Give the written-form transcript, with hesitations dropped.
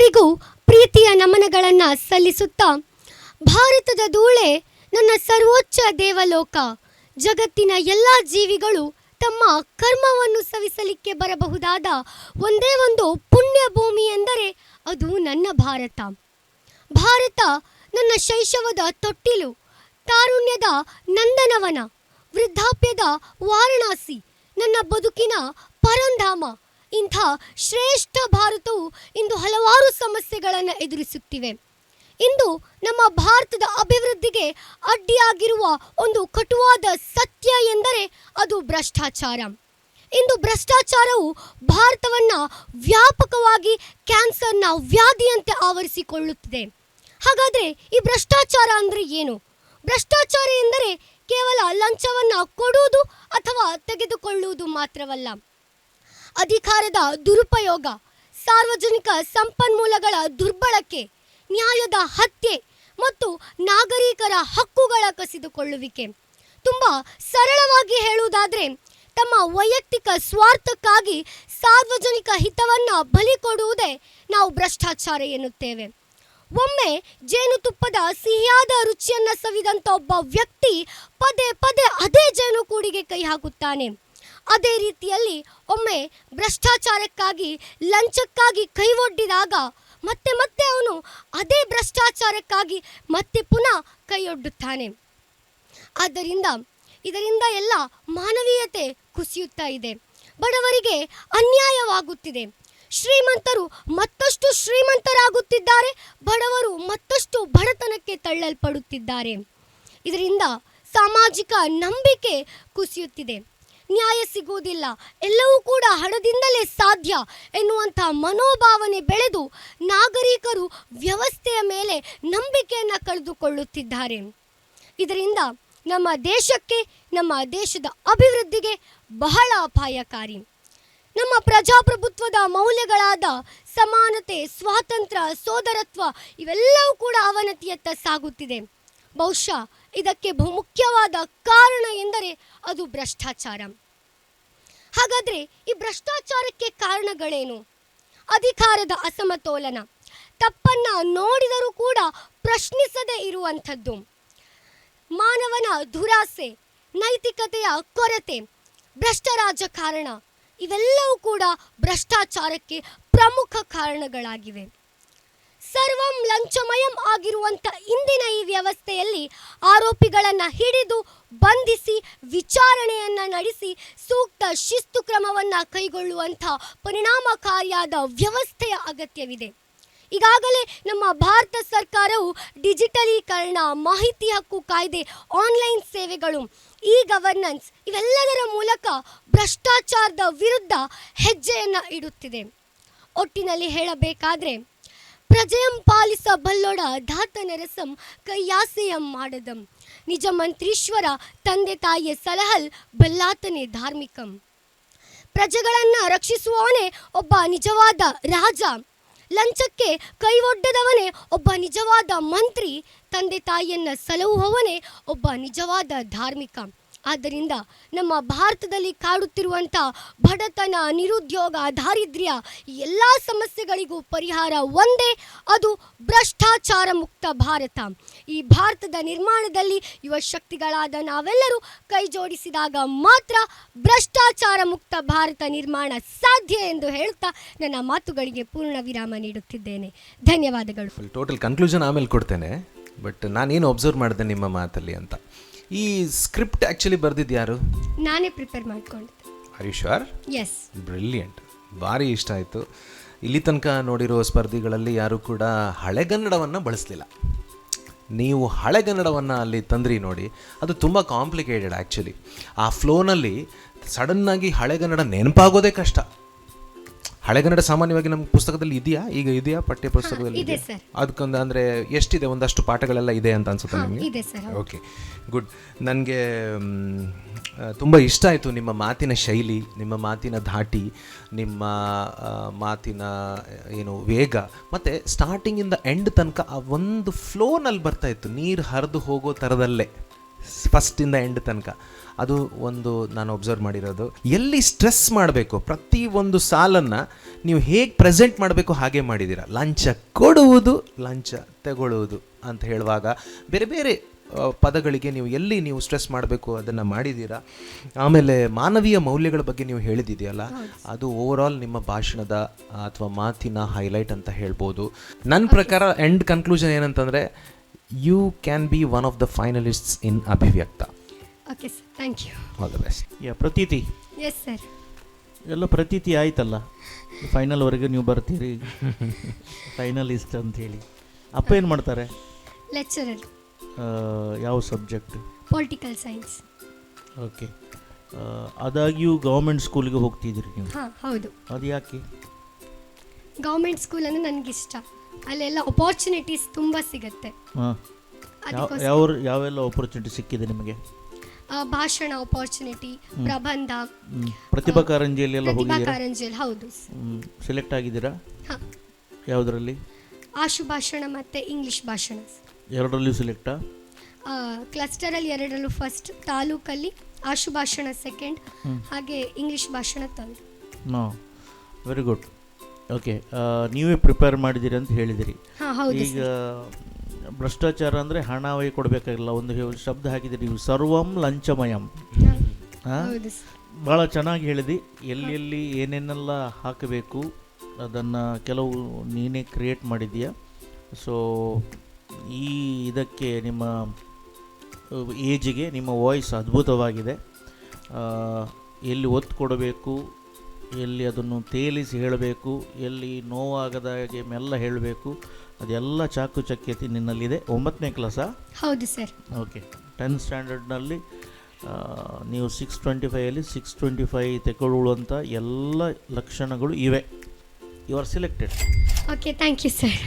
ಎಲ್ಲರಿಗೂ ಪ್ರೀತಿಯ ನಮನಗಳನ್ನು ಸಲ್ಲಿಸುತ್ತಾ, ಭಾರತದ ಧೂಳೆ ನನ್ನ ಸರ್ವೋಚ್ಚ ದೇವಲೋಕ. ಜಗತ್ತಿನ ಎಲ್ಲ ಜೀವಿಗಳು ತಮ್ಮ ಕರ್ಮವನ್ನು ಸವಿಸಲಿಕ್ಕೆ ಬರಬಹುದಾದ ಒಂದೇ ಒಂದು ಪುಣ್ಯ ಭೂಮಿ ಎಂದರೆ ಅದು ನನ್ನ ಭಾರತ. ಭಾರತ ನನ್ನ ಶೈಶವದ ತೊಟ್ಟಿಲು, ತಾರುಣ್ಯದ ನಂದನವನ, ವೃದ್ಧಾಪ್ಯದ ವಾರಣಾಸಿ, ನನ್ನ ಬದುಕಿನ ಪರಂಧಾಮ. ಇಂಥ ಶ್ರೇಷ್ಠ ಭಾರತವು ಇಂದು ಹಲವಾರು ಸಮಸ್ಯೆಗಳನ್ನು ಎದುರಿಸುತ್ತಿವೆ. ಇಂದು ನಮ್ಮ ಭಾರತದ ಅಭಿವೃದ್ಧಿಗೆ ಅಡ್ಡಿಯಾಗಿರುವ ಒಂದು ಕಟುವಾದ ಸತ್ಯ ಎಂದರೆ ಅದು ಭ್ರಷ್ಟಾಚಾರ. ಇಂದು ಭ್ರಷ್ಟಾಚಾರವು ಭಾರತವನ್ನು ವ್ಯಾಪಕವಾಗಿ ಕ್ಯಾನ್ಸರ್ನ ವ್ಯಾಧಿಯಂತೆ ಆವರಿಸಿಕೊಳ್ಳುತ್ತಿದೆ. ಹಾಗಾದರೆ ಈ ಭ್ರಷ್ಟಾಚಾರ ಅಂದರೆ ಏನು? ಭ್ರಷ್ಟಾಚಾರ ಎಂದರೆ ಕೇವಲ ಲಂಚವನ್ನು ಕೊಡುವುದು ಅಥವಾ ತೆಗೆದುಕೊಳ್ಳುವುದು ಮಾತ್ರವಲ್ಲ. ಅಧಿಕಾರದ ದುರುಪಯೋಗ, ಸಾರ್ವಜನಿಕ ಸಂಪನ್ಮೂಲಗಳ ದುರ್ಬಳಕೆ, ನ್ಯಾಯದ ಹತ್ಯೆ ಮತ್ತು ನಾಗರಿಕರ ಹಕ್ಕುಗಳ ಕಸಿದುಕೊಳ್ಳುವಿಕೆ. ತುಂಬ ಸರಳವಾಗಿ ಹೇಳುವುದಾದರೆ, ತಮ್ಮ ವೈಯಕ್ತಿಕ ಸ್ವಾರ್ಥಕ್ಕಾಗಿ ಸಾರ್ವಜನಿಕ ಹಿತವನ್ನು ಬಲಿ ಕೊಡುವುದೇ ನಾವು ಭ್ರಷ್ಟಾಚಾರ ಎನ್ನುತ್ತೇವೆ. ಒಮ್ಮೆ ಜೇನುತುಪ್ಪದ ಸಿಹಿಯಾದ ರುಚಿಯನ್ನು ಸವಿದಂಥ ಒಬ್ಬ ವ್ಯಕ್ತಿ ಪದೇ ಪದೇ ಅದೇ ಜೇನು ಕೂಡಿಗೆ ಕೈ ಹಾಕುತ್ತಾನೆ. ಅದೇ ರೀತಿಯಲ್ಲಿ ಒಮ್ಮೆ ಭ್ರಷ್ಟಾಚಾರಕ್ಕಾಗಿ, ಲಂಚಕ್ಕಾಗಿ ಕೈ ಒಡ್ಡಿದಾಗ ಮತ್ತೆ ಮತ್ತೆ ಅವನು ಅದೇ ಭ್ರಷ್ಟಾಚಾರಕ್ಕಾಗಿ ಮತ್ತೆ ಪುನಃ ಕೈಯೊಡ್ಡುತ್ತಾನೆ. ಆದ್ದರಿಂದ ಇದರಿಂದ ಎಲ್ಲ ಮಾನವೀಯತೆ ಕುಸಿಯುತ್ತಾ ಇದೆ. ಬಡವರಿಗೆ ಅನ್ಯಾಯವಾಗುತ್ತಿದೆ. ಶ್ರೀಮಂತರು ಮತ್ತಷ್ಟು ಶ್ರೀಮಂತರಾಗುತ್ತಿದ್ದಾರೆ, ಬಡವರು ಮತ್ತಷ್ಟು ಬಡತನಕ್ಕೆ ತಳ್ಳಲ್ಪಡುತ್ತಿದ್ದಾರೆ. ಇದರಿಂದ ಸಾಮಾಜಿಕ ನಂಬಿಕೆ ಕುಸಿಯುತ್ತಿದೆ. ನ್ಯಾಯ ಸಿಗುವುದಿಲ್ಲ, ಎಲ್ಲವೂ ಕೂಡ ಹಣದಿಂದಲೇ ಸಾಧ್ಯ ಎನ್ನುವಂಥ ಮನೋಭಾವನೆ ಬೆಳೆದು ನಾಗರಿಕರು ವ್ಯವಸ್ಥೆಯ ಮೇಲೆ ನಂಬಿಕೆಯನ್ನು ಕಳೆದುಕೊಳ್ಳುತ್ತಿದ್ದಾರೆ. ಇದರಿಂದ ನಮ್ಮ ದೇಶಕ್ಕೆ, ನಮ್ಮ ದೇಶದ ಅಭಿವೃದ್ಧಿಗೆ ಬಹಳ ಅಪಾಯಕಾರಿ. ನಮ್ಮ ಪ್ರಜಾಪ್ರಭುತ್ವದ ಮೌಲ್ಯಗಳಾದ ಸಮಾನತೆ, ಸ್ವಾತಂತ್ರ್ಯ, ಸೋದರತ್ವ ಇವೆಲ್ಲವೂ ಕೂಡ ಅವನತಿಯತ್ತ ಸಾಗುತ್ತಿದೆ. ಬಹುಶಃ ಇದಕ್ಕೆ ಬಹುಮುಖ್ಯವಾದ ಕಾರಣ ಎಂದರೆ ಅದು ಭ್ರಷ್ಟಾಚಾರ. ಹಾಗಾದರೆ ಈ ಭ್ರಷ್ಟಾಚಾರಕ್ಕೆ ಕಾರಣಗಳೇನು? ಅಧಿಕಾರದ ಅಸಮತೋಲನ, ತಪ್ಪನ್ನು ನೋಡಿದರೂ ಕೂಡ ಪ್ರಶ್ನಿಸದೇ ಇರುವಂಥದ್ದು, ಮಾನವನ ದುರಾಸೆ, ನೈತಿಕತೆಯ ಕೊರತೆ, ಭ್ರಷ್ಟ ರಾಜಕಾರಣ ಇವೆಲ್ಲವೂ ಕೂಡ ಭ್ರಷ್ಟಾಚಾರಕ್ಕೆ ಪ್ರಮುಖ ಕಾರಣಗಳಾಗಿವೆ. ಸರ್ವಂ ಲಂಚಮಯಂ ಆಗಿರುವಂಥ ಇಂದಿನ ಈ ವ್ಯವಸ್ಥೆಯಲ್ಲಿ ಆರೋಪಿಗಳನ್ನು ಹಿಡಿದು ಬಂಧಿಸಿ ವಿಚಾರಣೆಯನ್ನು ನಡೆಸಿ ಸೂಕ್ತ ಶಿಸ್ತು ಕ್ರಮವನ್ನು ಕೈಗೊಳ್ಳುವಂಥ ಪರಿಣಾಮಕಾರಿಯಾದ ವ್ಯವಸ್ಥೆಯ ಅಗತ್ಯವಿದೆ. ಈಗಾಗಲೇ ನಮ್ಮ ಭಾರತ ಸರ್ಕಾರವು ಡಿಜಿಟಲೀಕರಣ, ಮಾಹಿತಿ ಹಕ್ಕು ಕಾಯ್ದೆ, ಆನ್ಲೈನ್ ಸೇವೆಗಳು, ಇ ಗವರ್ನೆನ್ಸ್ ಇವೆಲ್ಲದರ ಮೂಲಕ ಭ್ರಷ್ಟಾಚಾರದ ವಿರುದ್ಧ ಹೆಜ್ಜೆಯನ್ನು ಇಡುತ್ತಿದೆ. ಒಟ್ಟಿನಲ್ಲಿ ಹೇಳಬೇಕಾದ್ರೆ, ಪ್ರಜೆಯಂ ಪಾಲಿಸ ಬಲ್ಲೊಡ ಧಾತನರಸಂ ಕೈಯಾಸೆಯಂ ಮಾಡದಂ, ನಿಜ ಮಂತ್ರೀಶ್ವರ ತಂದೆ ತಾಯಿಯ ಸಲಹಲ್ ಬಲ್ಲಾತನೇ ಧಾರ್ಮಿಕಂ. ಪ್ರಜೆಗಳನ್ನು ರಕ್ಷಿಸುವವನೇ ಒಬ್ಬ ನಿಜವಾದ ರಾಜ, ಲಂಚಕ್ಕೆ ಕೈ ಒಡ್ಡದವನೇ ಒಬ್ಬ ನಿಜವಾದ ಮಂತ್ರಿ, ತಂದೆ ತಾಯಿಯನ್ನು ಸಲಹುವವನೇ ಒಬ್ಬ ನಿಜವಾದ ಧಾರ್ಮಿಕ. ಆದ್ದರಿಂದ ನಮ್ಮ ಭಾರತದಲ್ಲಿ ಕಾಡುತ್ತಿರುವಂಥ ಬಡತನ, ನಿರುದ್ಯೋಗ, ದಾರಿದ್ರ್ಯ ಈ ಎಲ್ಲ ಸಮಸ್ಯೆಗಳಿಗೂ ಪರಿಹಾರ ಒಂದೇ, ಅದು ಭ್ರಷ್ಟಾಚಾರ ಮುಕ್ತ ಭಾರತ. ಈ ಭಾರತದ ನಿರ್ಮಾಣದಲ್ಲಿ ಯುವ ಶಕ್ತಿಗಳಾದ ನಾವೆಲ್ಲರೂ ಕೈ ಜೋಡಿಸಿದಾಗ ಮಾತ್ರ ಭ್ರಷ್ಟಾಚಾರ ಮುಕ್ತ ಭಾರತ ನಿರ್ಮಾಣ ಸಾಧ್ಯ ಎಂದು ಹೇಳುತ್ತಾ ನನ್ನ ಮಾತುಗಳಿಗೆ ಪೂರ್ಣ ವಿರಾಮ ನೀಡುತ್ತಿದ್ದೇನೆ. ಧನ್ಯವಾದಗಳು. ಟೋಟಲ್ ಕನ್ಕ್ಲೂಷನ್ ಆಮೇಲೆ ಕೊಡ್ತೇನೆ, ಬಟ್ ನಾನೇನು ಅಬ್ಸರ್ವ್ ಮಾಡಿದೆ ನಿಮ್ಮ ಮಾತಲ್ಲಿ ಅಂತ, ಈ ಸ್ಕ್ರಿಪ್ಟ್ ಆ್ಯಕ್ಚುಲಿ ಬರೆದಿದ್ದು ಯಾರು? ನಾನೇ ಪ್ರಿಪೇರ್ ಮಾಡಿಕೊಂಡಿದ್ದೆ. Are you sure? Yes. Brilliant, ಭಾರಿ ಇಷ್ಟ ಆಯಿತು. ಇಲ್ಲಿ ತನಕ ನೋಡಿರೋ ಸ್ಪರ್ಧಿಗಳಲ್ಲಿ ಯಾರೂ ಕೂಡ ಹಳೆಗನ್ನಡವನ್ನು ಬಳಸಲಿಲ್ಲ. ನೀವು ಹಳೆಗನ್ನಡವನ್ನು ಅಲ್ಲಿ ತಂದ್ರಿ ನೋಡಿ, ಅದು ತುಂಬ ಕಾಂಪ್ಲಿಕೇಟೆಡ್ ಆ್ಯಕ್ಚುಲಿ. ಆ ಫ್ಲೋನಲ್ಲಿ ಸಡನ್ನಾಗಿ ಹಳೆಗನ್ನಡ ನೆನಪಾಗೋದೇ ಕಷ್ಟ. ಹಳೆಗನ್ನಡ ಸಾಮಾನ್ಯವಾಗಿ ನಮ್ಮ ಪುಸ್ತಕದಲ್ಲಿ ಇದೆಯಾ, ಈಗ ಇದೆಯಾ ಪಠ್ಯ ಪುಸ್ತಕದಲ್ಲಿ? ಇದೆ ಸರ್. ಅದಕ್ಕೊಂದು ಅಂದರೆ ಎಷ್ಟಿದೆ, ಒಂದಷ್ಟು ಪಾಠಗಳೆಲ್ಲ ಇದೆ ಅಂತ ಅನ್ಸುತ್ತೆ ನಿಮಗೆ? ಇದೆ ಸರ್. Okay, good. ನನಗೆ ತುಂಬ ಇಷ್ಟ ಆಯಿತು ನಿಮ್ಮ ಮಾತಿನ ಶೈಲಿ, ನಿಮ್ಮ ಮಾತಿನ ಧಾಟಿ, ನಿಮ್ಮ ಮಾತಿನ ಏನು ವೇಗ, ಮತ್ತು ಸ್ಟಾರ್ಟಿಂಗಿಂದ ಎಂಡ್ ತನಕ ಆ ಒಂದು ಫ್ಲೋನಲ್ಲಿ ಬರ್ತಾಯಿತ್ತು, ನೀರು ಹರಿದು ಹೋಗೋ ಥರದಲ್ಲೇ ಫಸ್ಟಿಂದ ಎಂಡ್ ತನಕ. ಅದು ಒಂದು ನಾನು ಒಬ್ಸರ್ವ್ ಮಾಡಿರೋದು. ಎಲ್ಲಿ ಸ್ಟ್ರೆಸ್ ಮಾಡಬೇಕು, ಪ್ರತಿ ಒಂದು ಸಾಲನ್ನು ನೀವು ಹೇಗೆ ಪ್ರೆಸೆಂಟ್ ಮಾಡಬೇಕು ಹಾಗೆ ಮಾಡಿದ್ದೀರಾ. ಲಂಚ ಕೊಡುವುದು, ಲಂಚ ತಗೊಳ್ಳುವುದು ಅಂತ ಹೇಳುವಾಗ ಬೇರೆ ಬೇರೆ ಪದಗಳಿಗೆ ನೀವು ಸ್ಟ್ರೆಸ್ ಮಾಡಬೇಕು ಅದನ್ನು ಮಾಡಿದ್ದೀರಾ. ಆಮೇಲೆ ಮಾನವೀಯ ಮೌಲ್ಯಗಳ ಬಗ್ಗೆ ನೀವು ಹೇಳಿದಿದೆಯಲ್ಲ, ಅದು ಓವರಾಲ್ ನಿಮ್ಮ ಭಾಷಣದ ಅಥವಾ ಮಾತಿನ ಹೈಲೈಟ್ ಅಂತ ಹೇಳ್ಬೋದು. ನನ್ನ ಪ್ರಕಾರ ಎಂಡ್ ಕನ್ಕ್ಲೂಷನ್ ಏನಂತಂದರೆ, you can be one of the finalists in Abhivyakta. Okay sir, thank you. All the best. Prateeti yes sir. ಎಲ್ಲ ಪ್ರತೀತಿ ಆಯ್ತಲ್ಲ, ಫೈನಲ್ವರೆಗೆ ನೀವು ಬರ್ತೀರಿ ಫೈನಲಿಸ್ಟ್ ಅಂತ ಹೇಳಿ. ಅಪ್ಪ ಏನು ಮಾಡ್ತಾರೆ? ಲೆಕ್ಚರರ್. ಯಾವ ಸಬ್ಜೆಕ್ಟ್? Political science. ಓಕೆ. ಆದಾಗ್ಯೂ ಗೌರ್ಮೆಂಟ್ ಸ್ಕೂಲಿಗೆ ಹೋಗ್ತಿದ್ದೀರಿ ನೀವು? ಹಾಂ ಹೌದು. ಅದು ಯಾಕೆ? ಗೌರ್ಮೆಂಟ್ ಸ್ಕೂಲ್ ಅಂದರೆ ನನಗಿಷ್ಟ. ಅಲ್ಲೆಲ್ಲ ಅಪಾರ್ಚುನಿಟೀಸ್ ತುಂಬ ಸಿಗುತ್ತೆ. ಹಾಂ. ಅದಕ್ಕೋಸ್ಕರ ಯಾವೆಲ್ಲ ಆಪರ್ಚುನಿಟಿ ಸಿಕ್ಕಿದೆ ನಿಮಗೆ? ಭಾಷಣ ಆಪರ್ಚುನಿಟಿ, ಪ್ರಬಂಧ, ಪ್ರತಿಭಾ ಕಾರಂಜಿಯಲ್ಲಿ ಎಲ್ಲ ಪ್ರತಿಭಾ ಹೋಗಿದ್ದೀರಾ? ಕಾರಂಜಿಯಲ್ಲಿ ಹೌದು. ಸೆಲೆಕ್ಟ್ ಆಗಿದ್ದೀರಾ? ಹಾಂ. ಯಾವುದರಲ್ಲಿ? ಆಶು ಭಾಷಣ ಮತ್ತು ಇಂಗ್ಲೀಷ್ ಭಾಷಣ. ಎರಡರಲ್ಲೂ ಸೆಲೆಕ್ಟಾ? ಕ್ಲಸ್ಟರಲ್ಲಿ 2ರಲ್ಲೂ ಫಸ್ಟ್, ತಾಲೂಕಲ್ಲಿ ಆಶು ಭಾಷಣ ಸೆಕೆಂಡ್, ಹಾಗೆ ಇಂಗ್ಲೀಷ್ ಭಾಷಣ third. No, very good. Okay, ನೀವೇ ಪ್ರಿಪೇರ್ ಮಾಡಿದ್ದೀರಿ ಅಂತ ಹೇಳಿದಿರಿ. ಹಾಂ ಹೌದು. ಈಗ ಭ್ರಷ್ಟಾಚಾರ ಅಂದರೆ ಹಣವೇ ಕೊಡಬೇಕಾಗಿಲ್ಲ, ಒಂದು ಶಬ್ದ ಹಾಕಿದಿರಿ ನೀವು, ಸರ್ವಂ ಲಂಚಮಯಂ. ಹೌದು. ಭಾಳ ಚೆನ್ನಾಗಿ ಹೇಳಿದಿ. ಎಲ್ಲಿ ಏನೇನೆಲ್ಲ ಹಾಕಬೇಕು ಅದನ್ನು ಕೆಲವು ನೀನೇ ಕ್ರಿಯೇಟ್ ಮಾಡಿದ್ದೀಯ. ಸೊ ಇದಕ್ಕೆ ನಿಮ್ಮ ಏಜಿಗೆ ನಿಮ್ಮ ವಾಯ್ಸ್ ಅದ್ಭುತವಾಗಿದೆ. ಎಲ್ಲಿ ಒತ್ತು ಕೊಡಬೇಕು, ಎಲ್ಲಿ ಅದನ್ನು ತೇಲಿಸಿ ಹೇಳಬೇಕು, ಎಲ್ಲಿ ನೋವಾಗದ ಹಾಗೆ ಮೆಲ್ಲ ಹೇಳಬೇಕು, ಅದೆಲ್ಲ ಚಾಕುಚಕ್ಯತೆ ನಿನ್ನಲ್ಲಿದೆ. 9ನೇ ಕ್ಲಾಸಾ? ಹೌದು ಸರ್. ಓಕೆ. 10th ಸ್ಟ್ಯಾಂಡರ್ಡ್ನಲ್ಲಿ ನೀವು 625 625 ತೆಗೊಳ್ಳುವಂಥ ಎಲ್ಲ ಲಕ್ಷಣಗಳು ಇವೆ. You are selected. Okay, thank you sir.